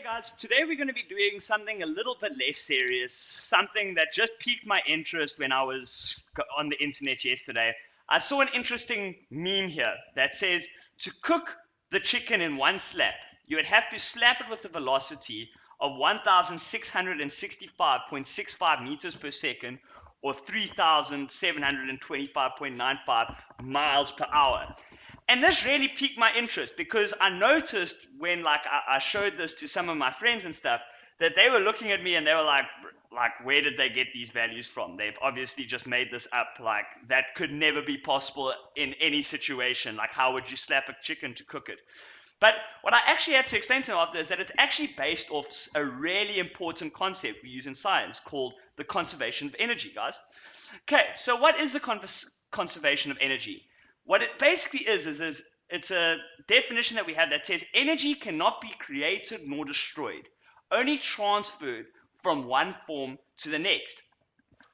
Guys, today we're going to be doing something a little bit less serious, something that just piqued my interest when I was on the internet yesterday. I saw an interesting meme here that says to cook the chicken in one slap, you would have to slap it with a velocity of 1,665.65 meters per second or 3,725.95 miles per hour. And this really piqued my interest because I noticed when I showed this to some of my friends and stuff that they were looking at me and they were like, where did they get these values from? They've obviously just made this up. Like, that could never be possible in any situation. Like, how would you slap a chicken to cook it? But what I actually had to explain to them after is that it's actually based off a really important concept we use in science called the conservation of energy, guys. Okay, so what is the conservation of energy? What it basically is it's a definition that we have that says energy cannot be created nor destroyed, only transferred from one form to the next.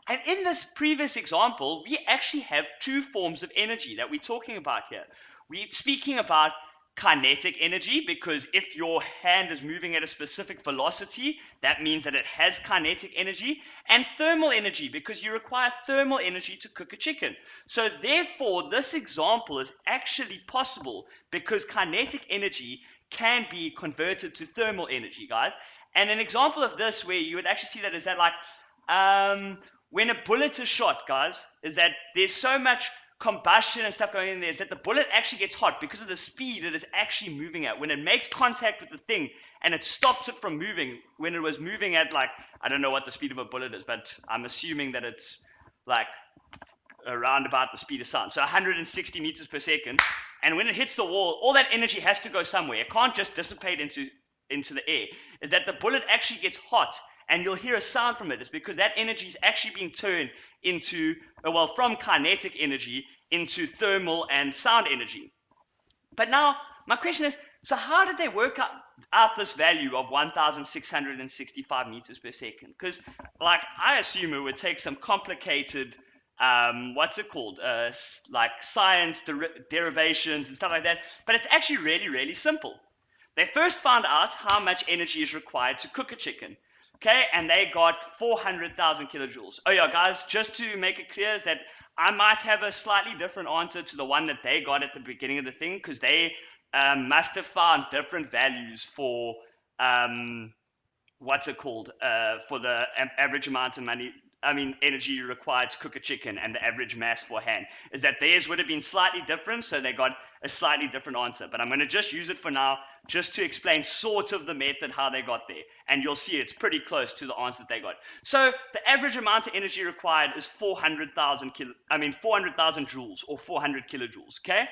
And in this previous example, we actually have two forms of energy that we're talking about here. We're speaking about kinetic energy, because if your hand is moving at a specific velocity, that means that it has kinetic energy, and thermal energy, because you require thermal energy to cook a chicken. So therefore, this example is actually possible because kinetic energy can be converted to thermal energy, guys. And an example of this where you would actually see that is that when a bullet is shot, guys, is that there's so much combustion and stuff going in there is that the bullet actually gets hot because of the speed it is actually moving at. When it makes contact with the thing and it stops it from moving, when it was moving at I don't know what the speed of a bullet is, but I'm assuming that it's around about the speed of sound, so 160 meters per second. And when it hits the wall, all that energy has to go somewhere. It can't just dissipate into the air. Is that the bullet actually gets hot and you'll hear a sound from it. It's because that energy is actually being turned into, from kinetic energy into thermal and sound energy. But now, my question is, so how did they work out this value of 1,665 meters per second? Because, I assume it would take some complicated, science derivations and stuff like that. But it's actually really, really simple. They first found out how much energy is required to cook a chicken. Okay, and they got 400,000 kilojoules. Oh yeah, guys, just to make it clear is that I might have a slightly different answer to the one that they got at the beginning of the thing, because they must have found different values for for the average amount of energy required to cook a chicken and the average mass for hand. Is that theirs would have been slightly different, so they got a slightly different answer. But I'm going to just use it for now, just to explain sort of the method how they got there. And you'll see it's pretty close to the answer that they got. So the average amount of energy required is 400,000 joules, or 400 kilojoules, okay?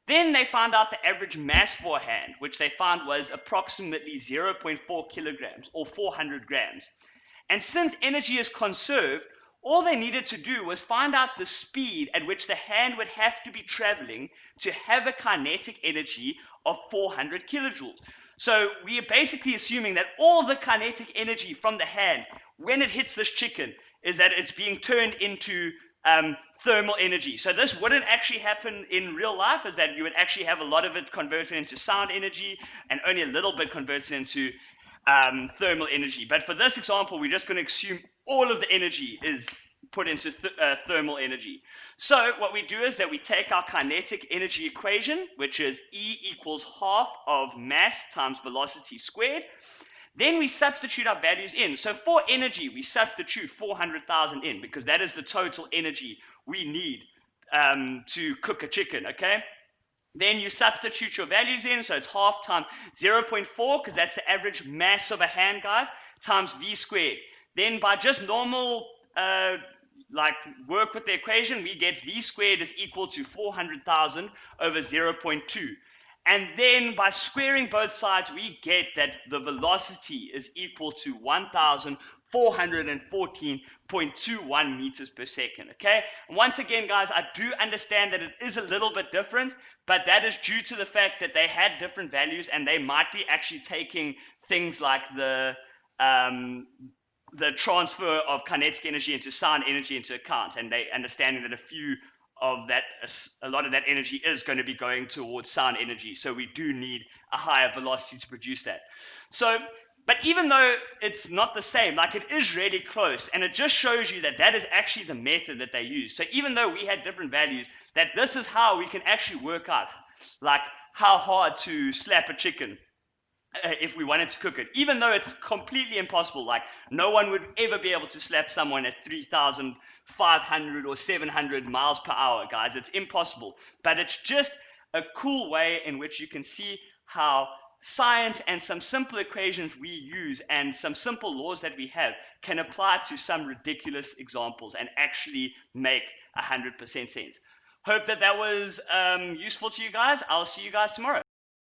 Then they found out the average mass for a hand, which they found was approximately 0.4 kilograms, or 400 grams. And since energy is conserved, all they needed to do was find out the speed at which the hand would have to be traveling to have a kinetic energy of 400 kilojoules. So we are basically assuming that all the kinetic energy from the hand, when it hits this chicken, is that it's being turned into thermal energy. So this wouldn't actually happen in real life, is that you would actually have a lot of it converted into sound energy and only a little bit converted into thermal energy. But for this example, we're just going to assume all of the energy is put into thermal energy. So what we do is that we take our kinetic energy equation, which is E equals half of mass times velocity squared. Then we substitute our values in. So for energy, we substitute 400,000 in, because that is the total energy we need to cook a chicken, okay? Then you substitute your values in, so it's half times 0.4, because that's the average mass of a hand, guys, times v squared. Then by just normal work with the equation, we get v squared is equal to 400,000 over 0.2. And then by squaring both sides, we get that the velocity is equal to 1,414.21 meters per second, okay? And once again, guys, I do understand that it is a little bit different, but that is due to the fact that they had different values and they might be actually taking things like the transfer of kinetic energy into sound energy into account, and they understanding that a lot of that energy is going to be going towards sound energy, so we do need a higher velocity to produce that. So But even though it's not the same, like it is really close, and it just shows you that that is actually the method that they use. So even though we had different values, that this is how we can actually work out like how hard to slap a chicken if we wanted to cook it, even though it's completely impossible. Like no one would ever be able to slap someone at 3,500 or 700 miles per hour, guys. It's impossible. But it's just a cool way in which you can see how science and some simple equations we use and some simple laws that we have can apply to some ridiculous examples and actually make 100% sense. Hope that was useful to you guys. I'll see you guys tomorrow.